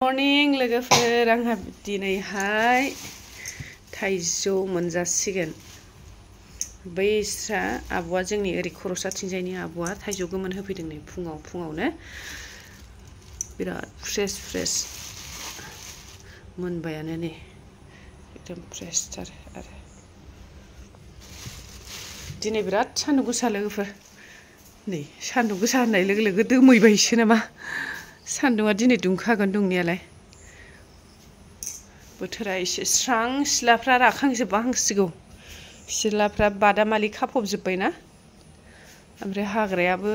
Morning लोगोफोर आंहा दिनैहाय थाइजौ मोनजासिगोन। बैस्रा आब'आ जोंनि ओरै खर'साथिंजायनि आब'आ थाइजौ गोमोन होफैदों नै फुङावनो बिराद फ्रेस मोनबायानो नै एकदम फ्रेसथार आरो दिनै बिराद सान्दुं गोसा लोगोफोर नै सान्दुं गोसा होननाय लोगो लोगो दोमैबायसो नामा। सान्दुंआ दिनै दुंखागोन दुंनायालाय बोथोरा एसे स्रां सिलाफ्रा राखांजोबहांसिगौ सिलाफ्रा बादामालि खाफबजोब्बायना ओमफ्राय हाग्रायाबो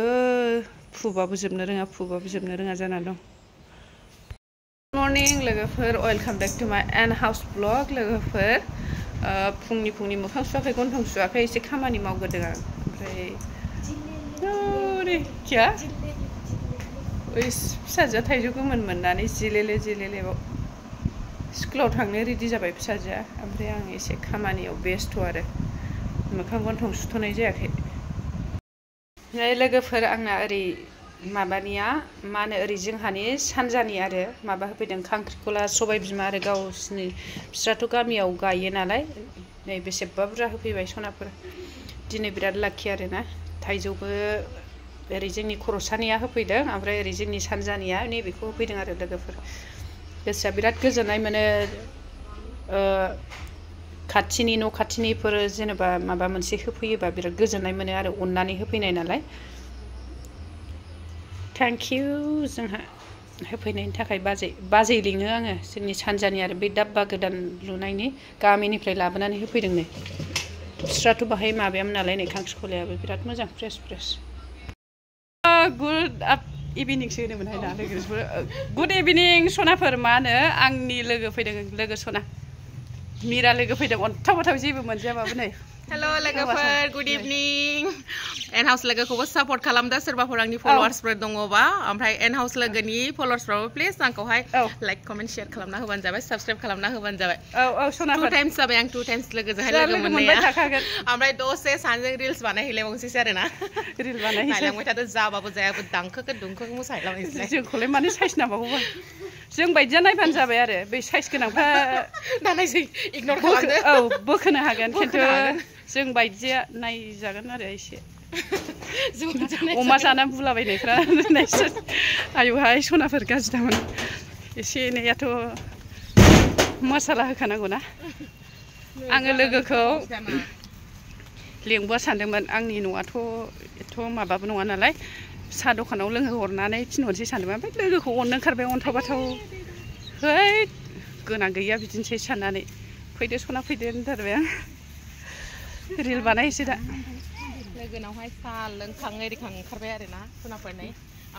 फुबाबो जोबनो रोङा जाना दं। मर्निं लोगोफोर वेलकाम बेक टु माय एन हाउस ब्लग लोगोफोर फुंनि मोखां सुवाखै गन्थं सुवाखै एसे खामानि मावग्रोदों आं ओमफ्राय क्या फिसाजोआ थाइजौ गोमोन मोननानै जिलेले स्कुलाव थांनो रेडि जाबाय फिसाजोआ ओमफ्राय आं एसे खामानियाव बेस्थ' आरो मोखां गन्थं सुथ'नाय जायाखै। लोगोफोर आंना ओरै माबानिया मा होनो ओरै जोंहानि सानजानि आरो माबा होफैदों खांख्रिखला सबाय बिमा आरो गावसिनि बिस्राथ' गामियाव गायो नालाय नै बेसेबा बुरजा होफैबाय सनाफोर दिनै बिराद लाखि आरोना थाइजौबो ओरै जोंनि खर'सानिया होफैदों ओमफ्राय ओरै जोंनि सानजानिया नैबेखौ होफैदों आरो लोगोफोर गोसोआ बिराद गोजोननाय मोनो खाथिनि न' खाथिनिफोर जेनेबा माबा मोनसे होफैयोबा बिराद गोजोननाय मोनो आरो अननानै होफैनाय नालाय थेंक इउ जोंहा होफैनायनि थाखाय बाजै लिङो आङो जोंनि सानजानि आरो बे दाब्बा गोदान लुनायनि गामिनिफ्राय लाबोनानै होफैदों नै बिस्राथ' बाहाय माबायामोन नालाय नै खांख्रिखलायाबो बिराद मोजां फ्रेस गुड इभिनिंसो होनोमोनहाय ना लोगोफोर गुड इभिनिं सनाफोर मा होनो आंनि लोगो फैदों लोगो सना मिरा लोगो फैदों अन्थाव बाथाव जेबो मोनजायाबाबो नै हेलो लोगोफोर गुड इभिनिं एन हाउस लोगोखौबो सापर्ट खालामदो सोरबाफोर आंनि फलोवार्सफोर दङबा ओमफ्राय एन हाउस लोगोनि फलोवार्सफ्राबो प्लिज आंखौहाय लाइक कमेन्ट शेयार खालामना होबानो जाबाय साबस्क्राइब खालामना होबानो जाबाय। सनाफोर 2 टाइम्स जाबाय आं 2 टाइम्स लोगोजोंहाय लोगो मोननाया ओमफ्राय दसे सानजों रिल्स बानायहैलायबावनोसै आरोना रिल बानायहैलायबाय थादो जाबाबो जायाबो दांखोखो दुंखोखो मोसाहैलाबायनोसै जोंखौलाय मानो साइज नांबावगौबा जों बायदिया नायबानो जाबाय आरो बै साइज गोनांफ्रा दानायसै इगनर खालामदो बोखोनो हागोन खिन्थु जों बायदिया नायजागोन आरो एसे अमा जाना बुलाबायनायफ्रा आयुहाय सनाफोर गाज्रि दामोन एसे एनैयाथ' मसाला होखानांगौ ना आङो लोगोखौ लेंबा सानदोंमोन आंनि न'आथ' एथ' माबाबो नङा नालाय साहा दखानाव लोंहोहरनानै थिनहरनोसै सानदोंमोन ओमफ्राय लोगोखौ अननो ओंखारबाय अन्थाव बाथाव है गोनां गैया बिदिनोसै साननानै फैदो सना फैदो होनथारबाय आं रिल बानायसै दा लोगोनावहाय साहा लोंखां एरिखां ओंखारबाय आरोना सनाफोरनै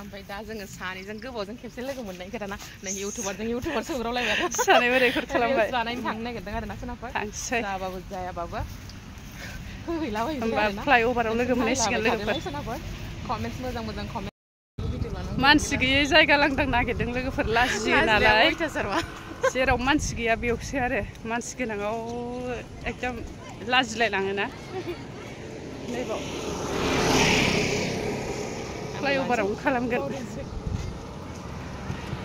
ओमफ्राय दा जोङो सानैजों गोबावजों खेबसे लोगो मोननाय खोथाना नै इउटुबार सौग्रावलायबाय आरो सानैबो रेकर्ड खालामबाय जानायनि थांनो नागिरदों आरोना सनाफोर थांसै जाबाबो जायाबाबो होहैलाबायसै होमबा फ्लाइअभाराव लोगो मोनलायसिगोन लोगोफोर सनाफोर कमेन्ट्स मोजां कमेन्ट मानसि गैयै जायगा लांदां नागिरदों लोगोफोर लाजियो नालाय जेराव मानसि गैया बेयावसो आरो मानसि गोनाङाव एकदम लाजिलायलाङोना नैबाव फ्लाइअभारावनो खालामगोन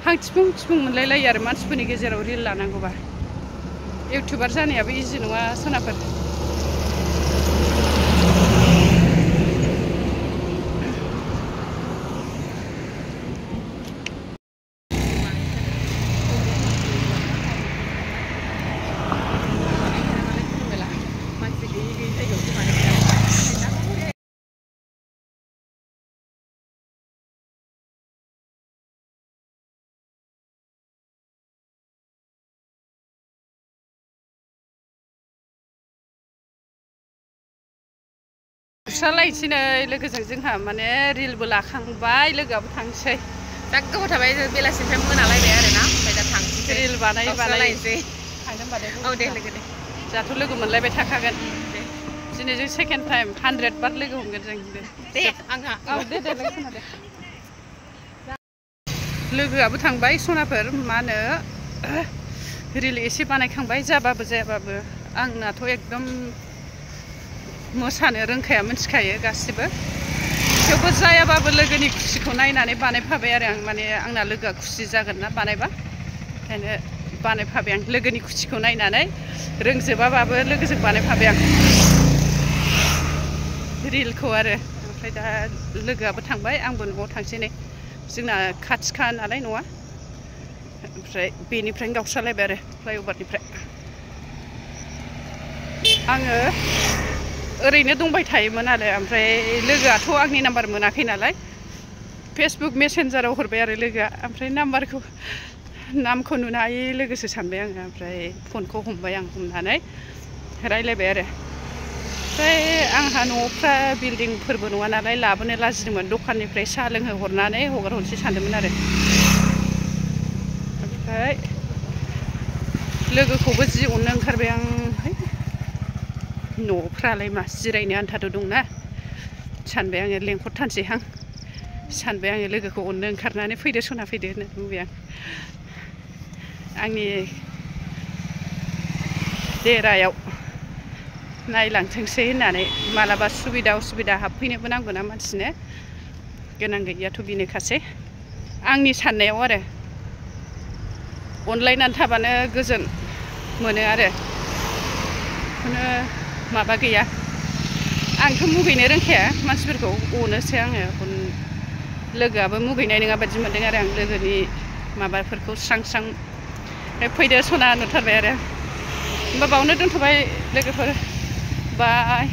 हां थिफुं मोनलायलायो आरो मानसिफोरनि गेजेराव रिल लानांगौबा इउटुबार जानायाबो इजि नङा सनाफोर गुस्रालायनोसै नै लोगोजों जोंहा माने रिलबो लाखांबाय लोगोआबो थांसै दा गोबाव थाबाय बेलासिनिफ्राय मोनालायबाय आरोना ओमफ्राय दा थांसै रिल बानायनोसै थांदों होनबा दे लोगो दे जोंहाथ' लोगो मोनलायबाय थाखागोन दिनै जों सेकेन्ड टाइम 100 बार लोगो हमगोन जों दे आंहा दे लोगो दे लोगोआबो थांबाय सनाफोर मा होनो रिल एसे बानायखांबाय जाबाबो जायाबाबो आंनाथ' एकदम मोसानो रोंखाया मिथिखायो गासिबो थेवबो जायाबाबो लोगोनि खुसिखौ नायनानै बानायफाबाय आरो आं माने आंना लोगोआ खुसि जागोन ना बानायबा ओंखायनो बानायफाबाय आं लोगोनि खुसिखौ नायनानै रोंजोबाबाबो लोगोजों बानायफाबाय आं रिलखौ आरो ओमफ्राय दा लोगोआबो थांबाय आंबो न'आव थांसै नै जोंना खाथिखा नालाय न'आ ओमफ्राय बेनिफ्रायनो गावस्रालायबाय आरो फ्लाइअभारनिफ्राय आङो ओरैनो दंबाय थायोमोन आरो ओमफ्राय लोगोआथ' आंनि नाम्बार मोनाखै नालाय फेसबुक मेसेन्जाराव हरबाय आरो लोगोआ ओमफ्राय नामखौ नुनानै लोगोसो सानबाय आङो ओमफ्राय फनखौ हमबाय आं हमनानै रायलायबाय आरो ओमफ्राय आंहा न'फ्रा बिल्डिंफोरबो नङा नालाय लाबोनो लाजिदोंमोन दखाननिफ्राय साहा लोंहोहरनानै हगारहरनोसै सानदोंमोन आरो ओमफ्राय लोगोखौबो जि अननो ओंखारबाय आं न'फ्रालाय मा जिरायनो आन्थाथ' दंना सानबाय आङो लेंहरथारसैहां सानबाय आङो लोगोखौ अननो ओंखारनानै फैदो सना फैदो होननानै बुंबाय आं आंनि देरायाव नायलांथोंसै होननानै मालाबा सुबिदा उसुबिदा हाबफैनोबो नांगौना मानसिनो गोनां गैयियाथ' बेनोखासै आंनि साननायाव आरो अनलायनानै थाबानो गोजोन मोनो आरो खुनु माबा गैया आंथ' मुगैनो रोंखाया मानसिफोरखौ अनोसो आङो लोगोआबो मुगैनाय नङा बादि मोनदों आरो आं लोगोनि माबाफोरखौ स्रां स्रां फैदो सना नुथारबाय आरो होमबा बावनो दोनथ'बाय लोगोफोर बाय